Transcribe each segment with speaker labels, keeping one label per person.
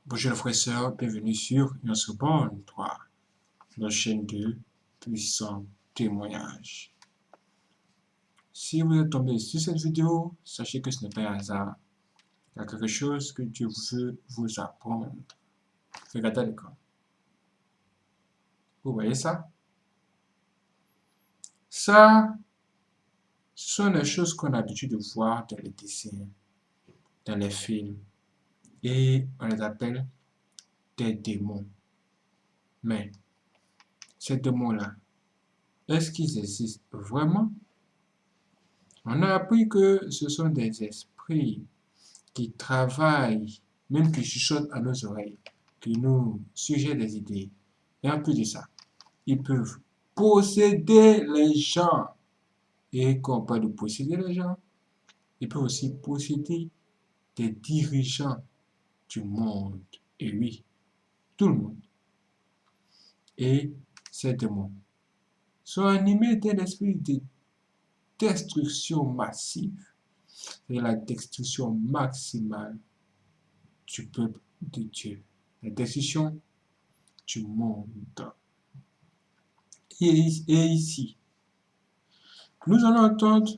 Speaker 1: Bonjour frères et sœurs, bienvenue sur notre bonne 3, notre chaîne de puissants témoignages. Si vous êtes tombé sur cette vidéo, sachez que ce n'est pas un hasard. Il y a quelque chose que Dieu veut vous apprendre. Regardez à l'écran. Vous voyez ça? Ça, ce sont les choses qu'on a l'habitude de voir dans les dessins, dans les films. Et on les appelle des démons. Mais ces démons-là, est-ce qu'ils existent vraiment? On a appris que ce sont des esprits qui travaillent, même qui chuchotent à nos oreilles, qui nous suggèrent des idées. Et en plus de ça, ils peuvent posséder les gens. Et quand on parle de posséder les gens, ils peuvent aussi posséder des dirigeants du monde. Et oui, tout le monde. Et ces démons sont animés d'un esprit de destruction massive. C'est la destruction maximale du peuple de Dieu, la destruction du monde. Et ici, nous allons entendre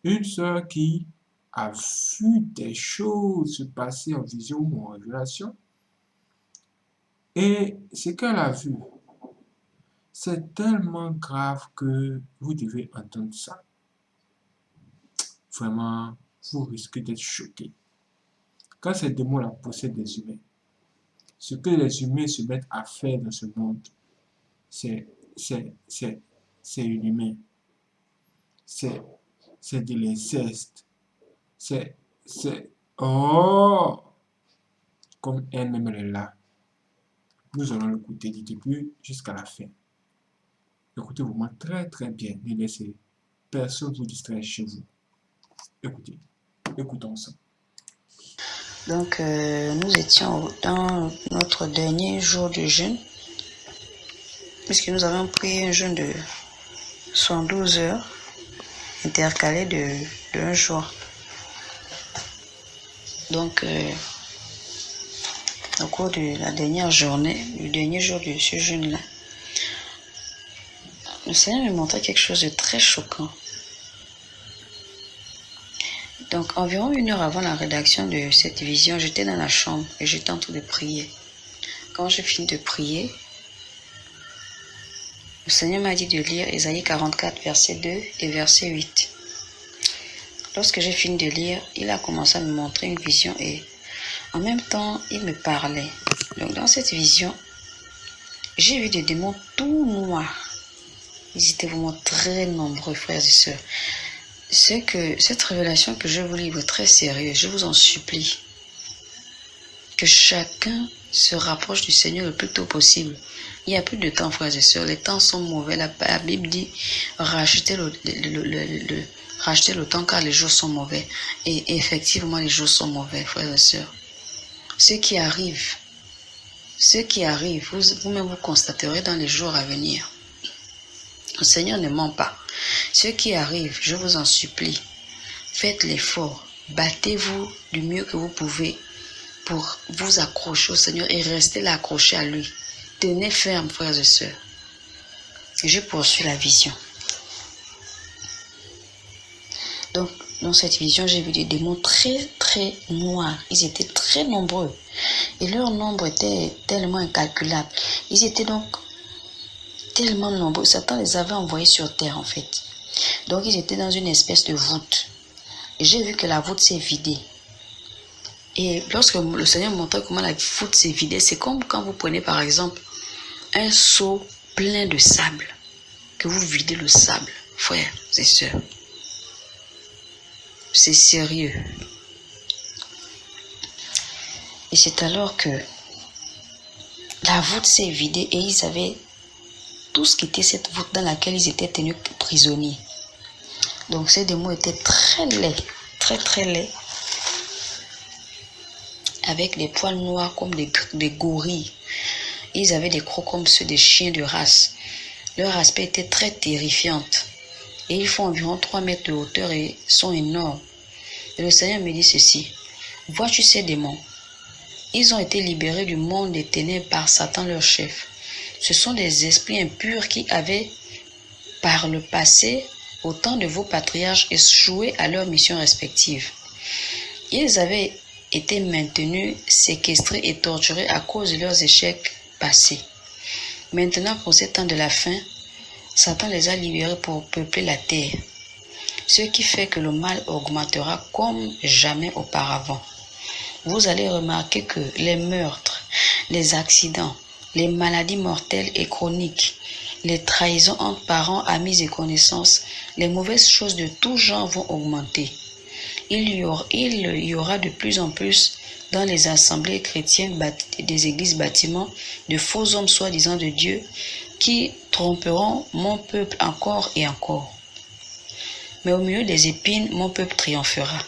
Speaker 1: une sœur qui a vu des choses se passer en vision ou en révélation. Et ce qu'elle a vu, c'est tellement grave que vous devez entendre ça. Vraiment, vous risquez d'être choqués. Quand ces démons-là possèdent des humains, ce que les humains se mettent à faire dans ce monde, c'est inhumain. C'est de l'inceste. Oh! Comme elle-même elle est là. Nous allons l'écouter du début jusqu'à la fin. Écoutez vraiment très très bien. Ne laissez personne vous distraire chez vous. Écoutez. Écoutons ça.
Speaker 2: Donc, nous étions dans notre dernier jour de jeûne, puisque nous avons pris un jeûne de 112 heures, intercalé de un jour. Donc, au cours de la dernière journée, du dernier jour de ce jeûne-là, le Seigneur me montrait quelque chose de très choquant. Donc, environ 1 heure avant la rédaction de cette vision, j'étais dans la chambre et j'étais en train de prier. Quand j'ai fini de prier, le Seigneur m'a dit de lire Ésaïe 44, verset 2 et verset 8. Lorsque j'ai fini de lire, il a commencé à me montrer une vision et en même temps, il me parlait. Donc, dans cette vision, j'ai vu des démons tout noirs. Ils étaient vraiment très nombreux, frères et sœurs. C'est que cette révélation que je vous livre est très sérieuse. Je vous en supplie que chacun se rapproche du Seigneur le plus tôt possible. Il n'y a plus de temps, frères et sœurs. Les temps sont mauvais. La Bible dit racheter le temps car les jours sont mauvais. Et effectivement, les jours sont mauvais, frères et sœurs. Ce qui arrive, vous-même vous constaterez dans les jours à venir. Le Seigneur ne ment pas. Ce qui arrive, je vous en supplie, faites l'effort, battez-vous du mieux que vous pouvez pour vous accrocher au Seigneur et rester là accroché à lui. Tenez ferme, frères et sœurs. Et je poursuis la vision. Donc, dans cette vision, j'ai vu des démons très, très noirs. Ils étaient très nombreux. Et leur nombre était tellement incalculable. Ils étaient donc tellement nombreux. Satan les avait envoyés sur terre, en fait. Donc, ils étaient dans une espèce de voûte. Et j'ai vu que la voûte s'est vidée. Et lorsque le Seigneur me montrait comment la voûte s'est vidée, c'est comme quand vous prenez, par exemple, un seau plein de sable. Que vous videz le sable, frères et sœurs. C'est sérieux. Et c'est alors que la voûte s'est vidée et ils avaient tout ce qui était cette voûte dans laquelle ils étaient tenus prisonniers. Donc ces démons étaient très laids, très très laids, avec des poils noirs comme des gorilles. Ils avaient des crocs comme ceux des chiens de race. Leur aspect était très terrifiant. Et ils font environ 3 mètres de hauteur et sont énormes. Et le Seigneur me dit ceci. Vois-tu ces démons? Ils ont été libérés du monde des ténèbres par Satan leur chef. Ce sont des esprits impurs qui avaient, par le passé, au temps de vos patriarches, échoué à leurs missions respectives. Ils avaient été maintenus, séquestrés et torturés à cause de leurs échecs passés. Maintenant, pour ces temps de la fin, Satan les a libérés pour peupler la terre, ce qui fait que le mal augmentera comme jamais auparavant. Vous allez remarquer que les meurtres, les accidents, les maladies mortelles et chroniques, les trahisons entre parents, amis et connaissances, les mauvaises choses de tout genre vont augmenter. Il y aura de plus en plus dans les assemblées chrétiennes des églises bâtiments de faux hommes soi-disant de Dieu qui tromperont mon peuple encore et encore. Mais au milieu des épines, mon peuple triomphera.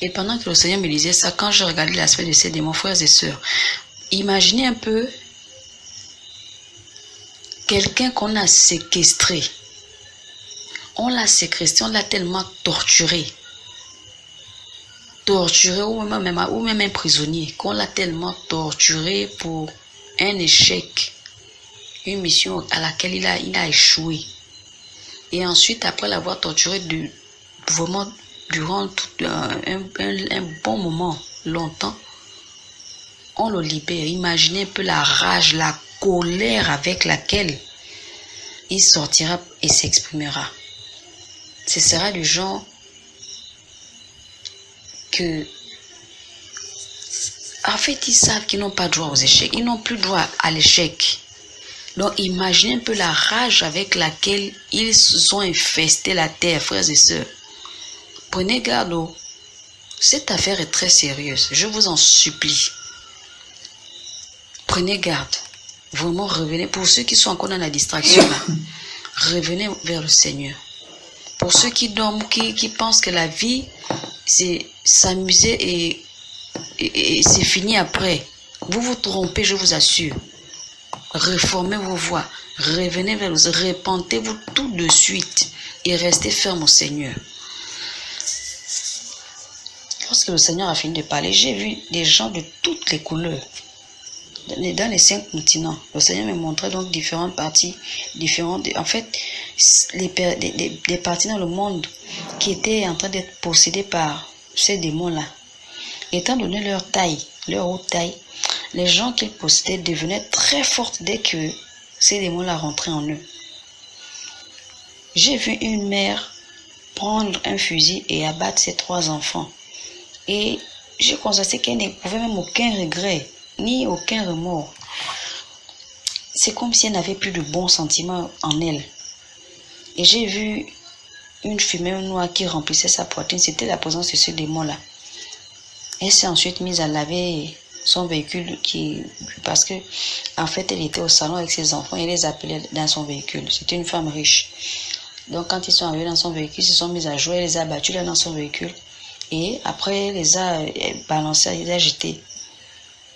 Speaker 2: Et pendant que le Seigneur me disait ça, quand je regardais l'aspect de ces démons, frères et sœurs, imaginez un peu quelqu'un qu'on a séquestré. On l'a séquestré, on l'a tellement torturé ou même un prisonnier, qu'on l'a tellement torturé pour un échec, une mission à laquelle il a échoué. Et ensuite, après l'avoir torturé vraiment durant un bon moment, longtemps, on le libère. Imaginez un peu la rage, la colère avec laquelle il sortira et s'exprimera. Ce sera du genre que, en fait, ils savent qu'ils n'ont pas droit aux échecs. Ils n'ont plus droit à l'échec. Donc, imaginez un peu la rage avec laquelle ils ont infesté la terre, frères et sœurs. Prenez garde. Cette affaire est très sérieuse. Je vous en supplie. Prenez garde. Vraiment, revenez. Pour ceux qui sont encore dans la distraction, là, revenez vers le Seigneur. Pour ceux qui dorment, qui pensent que la vie, c'est s'amuser et c'est fini après. Vous vous trompez, je vous assure. Réformez vos voies. Revenez vers nous. Repentez-vous tout de suite et restez ferme au Seigneur. Lorsque le Seigneur a fini de parler, j'ai vu des gens de toutes les couleurs. Dans les 5 continents, le Seigneur me montrait donc différentes parties, en fait, des parties dans le monde qui étaient en train d'être possédées par ces démons-là. Étant donné leur taille, leur haute taille, les gens qu'ils possédaient devenaient très fortes dès que ces démons-là rentraient en eux. J'ai vu une mère prendre un fusil et abattre ses 3 enfants. Et j'ai constaté qu'elle n'éprouvait même aucun regret, ni aucun remords. C'est comme si elle n'avait plus de bons sentiments en elle. Et j'ai vu une fumée noire qui remplissait sa poitrine. C'était la présence de ce démon-là. Elle s'est ensuite mise à laver son véhicule parce que, en fait, elle était au salon avec ses enfants et elle les appelait dans son véhicule. C'était une femme riche. Donc, quand ils sont arrivés dans son véhicule, ils se sont mis à jouer, elle les a battus là dans son véhicule. Et après, elle les a balancés, elle les a jetés.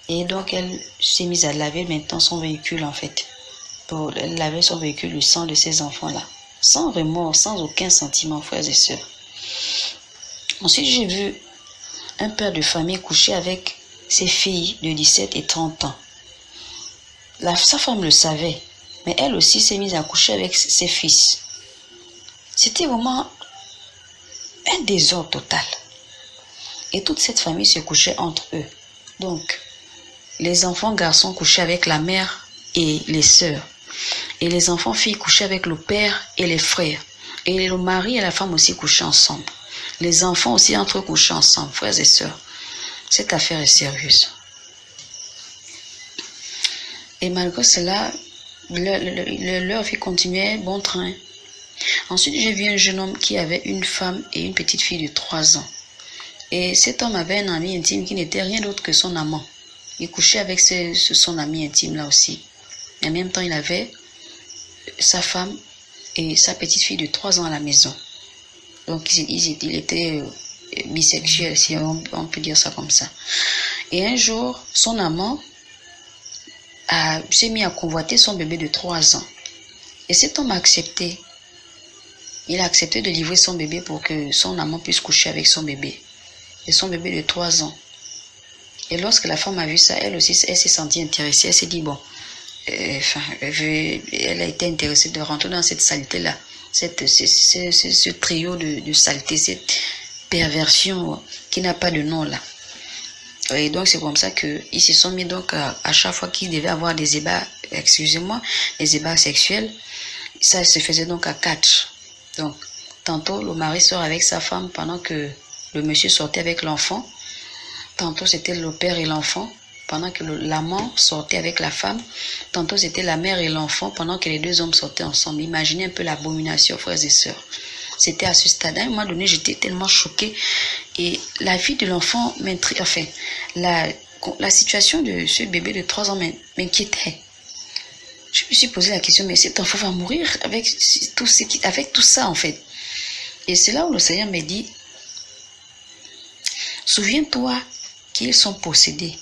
Speaker 2: Et donc, elle s'est mise à laver maintenant son véhicule, en fait. Pour laver son véhicule du sang de ses enfants-là. Sans remords, sans aucun sentiment, frères et sœurs. Ensuite, j'ai vu un père de famille coucher avec ses filles de 17 et 30 ans. Sa femme le savait, mais elle aussi s'est mise à coucher avec ses fils. C'était vraiment un désordre total. Et toute cette famille se couchait entre eux. Donc, les enfants garçons couchaient avec la mère et les sœurs. Et les enfants filles couchaient avec le père et les frères. Et le mari et la femme aussi couchaient ensemble. Les enfants aussi entre eux couchaient ensemble, frères et sœurs. Cette affaire est sérieuse. Et malgré cela, leur vie continuait bon train. Ensuite, j'ai vu un jeune homme qui avait une femme et une petite fille de 3 ans. Et cet homme avait un ami intime qui n'était rien d'autre que son amant. Il couchait avec son ami intime là aussi. Et en même temps, il avait sa femme et sa petite fille de 3 ans à la maison. Donc, il était bisexuel, si on peut dire ça comme ça. Et un jour, son amant s'est mis à convoiter son bébé de 3 ans. Et cet homme a accepté. Il a accepté de livrer son bébé pour que son amant puisse coucher avec son bébé. Et son bébé de 3 ans. Et lorsque la femme a vu ça, elle aussi, elle s'est sentie intéressée. Elle s'est dit, bon, elle a été intéressée de rentrer dans cette saleté-là. Ce trio de saleté, cette perversion qui n'a pas de nom là. Et donc c'est comme ça qu'ils se sont mis donc à chaque fois qu'ils devaient avoir des ébats, excusez-moi, des ébats sexuels, ça se faisait donc à 4. Donc tantôt le mari sort avec sa femme pendant que le monsieur sortait avec l'enfant. Tantôt c'était le père et l'enfant pendant que l'amant sortait avec la femme. Tantôt c'était la mère et l'enfant pendant que les deux hommes sortaient ensemble. Imaginez un peu l'abomination, frères et sœurs. C'était à ce stade. À un moment donné, j'étais tellement choquée. Et la vie de l'enfant m'intrigue. Enfin, la situation de ce bébé de 3 ans m'inquiétait. Je me suis posé la question, mais cet enfant va mourir avec tout ça, en fait. Et c'est là où le Seigneur me dit, souviens-toi qu'ils sont possédés.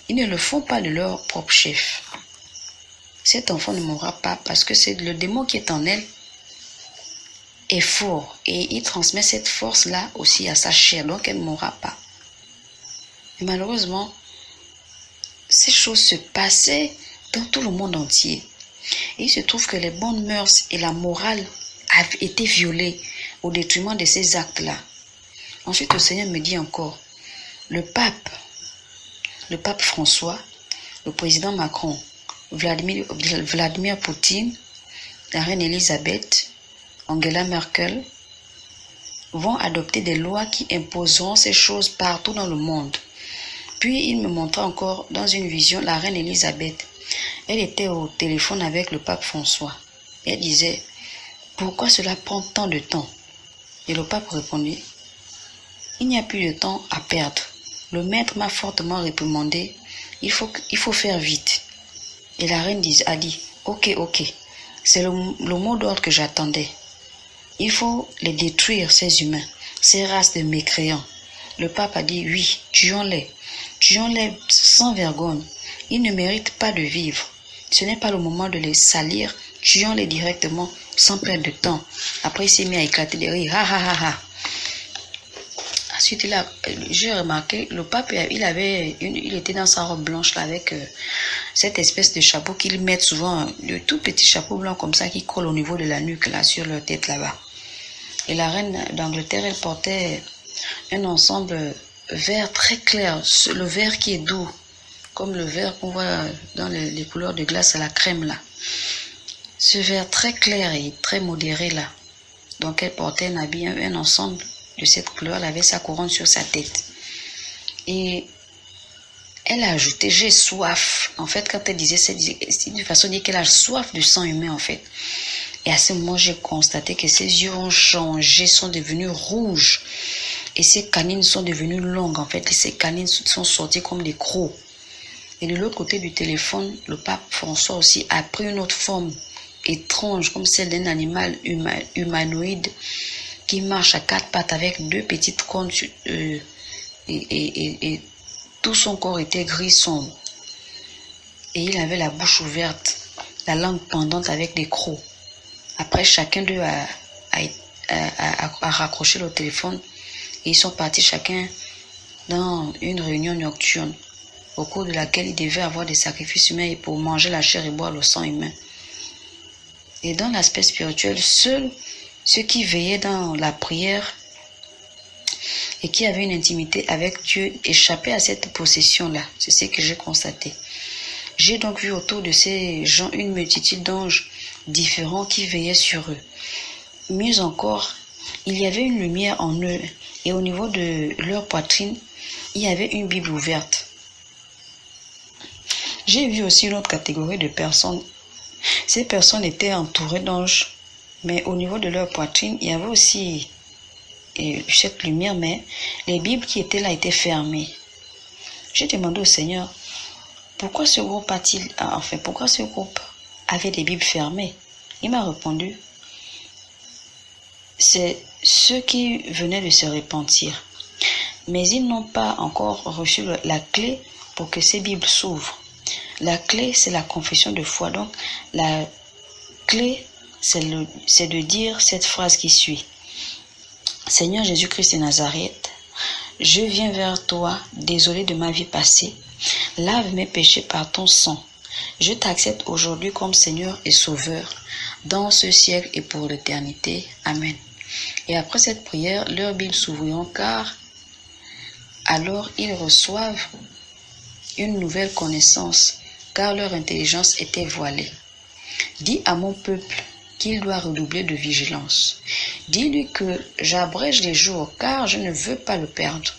Speaker 2: Ils ne le font pas de leur propre chef. Cet enfant ne mourra pas parce que c'est le démon qui est en elle est fort et il transmet cette force-là aussi à sa chair, donc elle ne mourra pas. Et malheureusement, ces choses se passaient dans tout le monde entier. Et il se trouve que les bonnes mœurs et la morale avaient été violées au détriment de ces actes-là. Ensuite, le Seigneur me dit encore, le pape François, le président Macron, Vladimir Poutine, la reine Elisabeth, Angela Merkel, vont adopter des lois qui imposeront ces choses partout dans le monde. Puis il me montra encore dans une vision la reine Elisabeth. Elle était au téléphone avec le pape François. Elle disait, pourquoi cela prend tant de temps? Et le pape répondit, il n'y a plus de temps à perdre. Le maître m'a fortement réprimandé. Il faut faire vite. Et la reine a dit, ok. C'est le mot d'ordre que j'attendais. Il faut les détruire, ces humains, ces races de mécréants. Le pape a dit, oui, tuons-les sans vergogne. Ils ne méritent pas de vivre. Ce n'est pas le moment de les salir. Tuons-les directement, sans perdre de temps. Après, il s'est mis à éclater de rire. Ha. Ensuite, j'ai remarqué, le pape, il était dans sa robe blanche là, avec cette espèce de chapeau qu'ils mettent souvent, de tout petits chapeaux blancs comme ça qui collent au niveau de la nuque là, sur leur tête là-bas. Et la reine d'Angleterre, elle portait un ensemble vert très clair, le vert qui est doux, comme le vert qu'on voit dans les couleurs de glace à la crème là. Ce vert très clair et très modéré là. Donc elle portait un habit, un ensemble de cette couleur, elle avait sa couronne sur sa tête. Et elle a ajouté, j'ai soif. En fait, quand elle disait ça, c'est une façon de dire qu'elle a soif de sang humain, en fait. Et à ce moment, j'ai constaté que ses yeux ont changé, sont devenus rouges. Et ses canines sont devenues longues, en fait. Et ses canines sont sorties comme des crocs. Et de l'autre côté du téléphone, le pape François aussi a pris une autre forme étrange, comme celle d'un animal humanoïde qui marche à 4 pattes avec 2 petites cornes et tout son corps était gris sombre. Et il avait la bouche ouverte, la langue pendante avec des crocs. Après, chacun d'eux a raccroché le téléphone et ils sont partis chacun dans une réunion nocturne au cours de laquelle ils devaient avoir des sacrifices humains pour manger la chair et boire le sang humain. Et dans l'aspect spirituel, seuls ceux qui veillaient dans la prière et qui avaient une intimité avec Dieu échappaient à cette possession-là. C'est ce que j'ai constaté. J'ai donc vu autour de ces gens une multitude d'anges différents qui veillaient sur eux. Mieux encore, il y avait une lumière en eux et au niveau de leur poitrine, il y avait une Bible ouverte. J'ai vu aussi une autre catégorie de personnes. Ces personnes étaient entourées d'anges, mais au niveau de leur poitrine, il y avait aussi cette lumière, mais les Bibles qui étaient là étaient fermées. J'ai demandé au Seigneur, pourquoi ce groupe avait des Bibles fermées? Il m'a répondu, c'est ceux qui venaient de se repentir, mais ils n'ont pas encore reçu la clé pour que ces Bibles s'ouvrent. La clé, c'est la confession de foi. Donc, la clé, c'est de dire cette phrase qui suit. Seigneur Jésus-Christ de Nazareth, Je viens vers toi, désolé de ma vie passée. Lave mes péchés par ton sang. Je t'accepte aujourd'hui comme Seigneur et Sauveur, dans ce siècle et pour l'éternité. Amen. Et après cette prière, leurs Bibles s'ouvriront car alors ils reçoivent une nouvelle connaissance, car leur intelligence était voilée. Dis à mon peuple qu'il doit redoubler de vigilance. Dis-lui que j'abrège les jours, car je ne veux pas le perdre.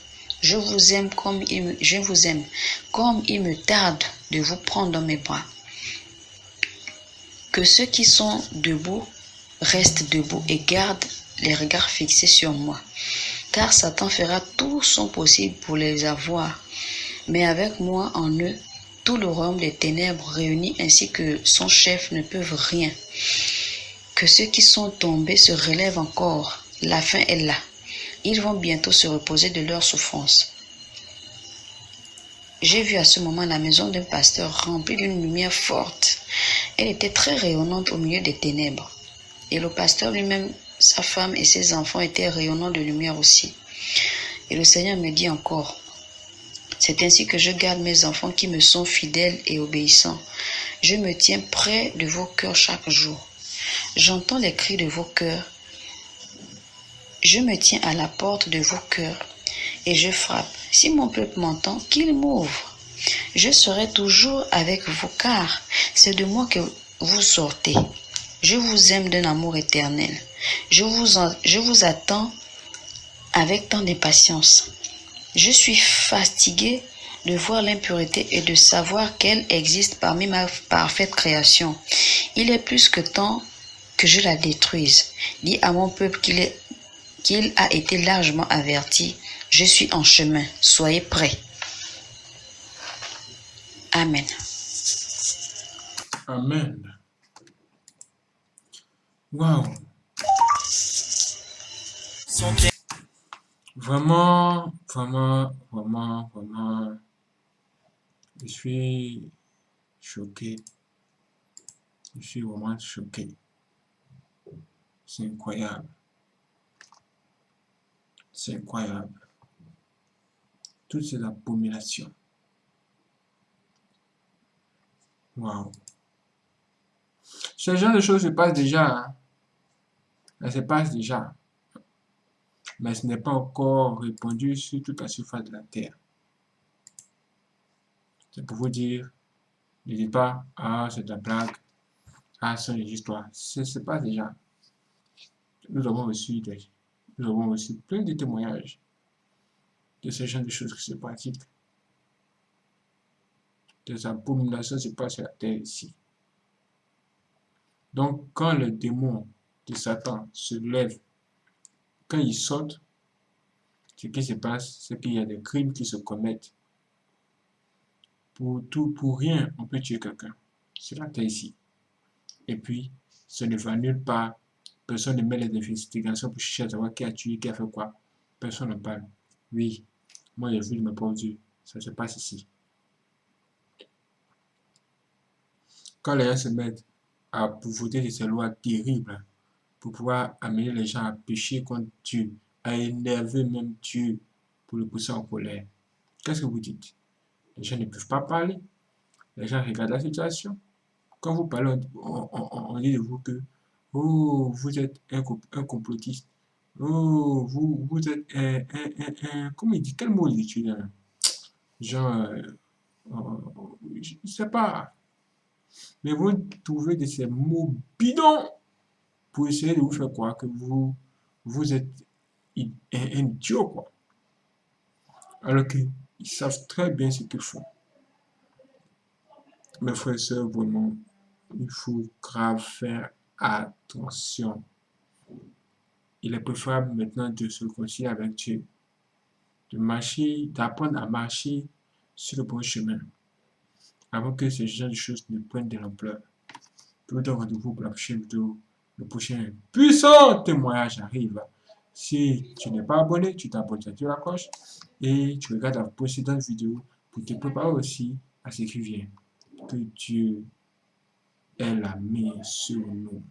Speaker 2: Je vous aime comme il me tarde de vous prendre dans mes bras. Que ceux qui sont debout restent debout et gardent les regards fixés sur moi, car Satan fera tout son possible pour les avoir. Mais avec moi en eux, tout le royaume des ténèbres réuni ainsi que son chef ne peuvent rien. Que ceux qui sont tombés se relèvent encore. La fin est là. Ils vont bientôt se reposer de leurs souffrances. J'ai vu à ce moment la maison d'un pasteur remplie d'une lumière forte. Elle était très rayonnante au milieu des ténèbres. Et le pasteur lui-même, sa femme et ses enfants étaient rayonnants de lumière aussi. Et le Seigneur me dit encore, c'est ainsi que je garde mes enfants qui me sont fidèles et obéissants. Je me tiens près de vos cœurs chaque jour. J'entends les cris de vos cœurs. Je me tiens à la porte de vos cœurs et je frappe. Si mon peuple m'entend, qu'il m'ouvre. Je serai toujours avec vous car c'est de moi que vous sortez. Je vous aime d'un amour éternel. Je vous attends avec tant d'impatience. Je suis fatigué de voir l'impureté et de savoir qu'elle existe parmi ma parfaite création. Il est plus que temps que je la détruise. Dis à mon peuple qu'il a été largement averti. Je suis en chemin. Soyez prêts. Amen.
Speaker 1: Amen. Wow. Vraiment, je suis choqué. Je suis vraiment choqué. C'est incroyable. C'est incroyable. Toutes ces abominations. Wow. Ce genre de choses se passe déjà. Hein. Ça se passe déjà. Mais ce n'est pas encore répandu sur toute la surface de la Terre. C'est pour vous dire, ne dites pas, ah, c'est de la blague, ah, ce sont des histoires. Ça se passe déjà. Nous avons reçu plein de témoignages de ce genre de choses qui se pratiquent. Des abominations se passent sur la terre ici. Donc, quand le démon de Satan se lève, quand il saute, ce qui se passe, c'est qu'il y a des crimes qui se commettent. Pour rien, on peut tuer quelqu'un. C'est la terre ici. Et puis, ce ne va nulle part. Personne ne met les investigations pour chercher à savoir qui a tué, qui a fait quoi. Personne ne parle. Oui, moi j'ai vu de mes propres yeux. Ça se passe ici. Quand les gens se mettent à profiter de ces lois terribles pour pouvoir amener les gens à pécher contre Dieu, à énerver même Dieu pour le pousser en colère, qu'est-ce que vous dites? Les gens ne peuvent pas parler. Les gens regardent la situation. Quand vous parlez, on dit de vous que oh, vous êtes un complotiste. Oh, vous êtes comment il dit? Quel mot il utilise? Genre, je ne sais pas. Mais vous trouvez de ces mots bidons pour essayer de vous faire croire que vous êtes un idiot, quoi. Alors qu'ils savent très bien ce qu'ils font. Mes frères et sœurs, vraiment, il faut grave faire attention. Il est préférable maintenant de se réconcilier avec Dieu, de marcher, d'apprendre à marcher sur le bon chemin, avant que ce genre de choses ne prennent de l'ampleur. Je vous donne rendez-vous pour la prochaine vidéo. Le prochain puissant témoignage arrive. Si tu n'es pas abonné, tu t'abonnes, tu actives la cloche et tu regardes la précédente vidéo pour te préparer aussi à ce qui vient. Que Dieu ait la main sur nous.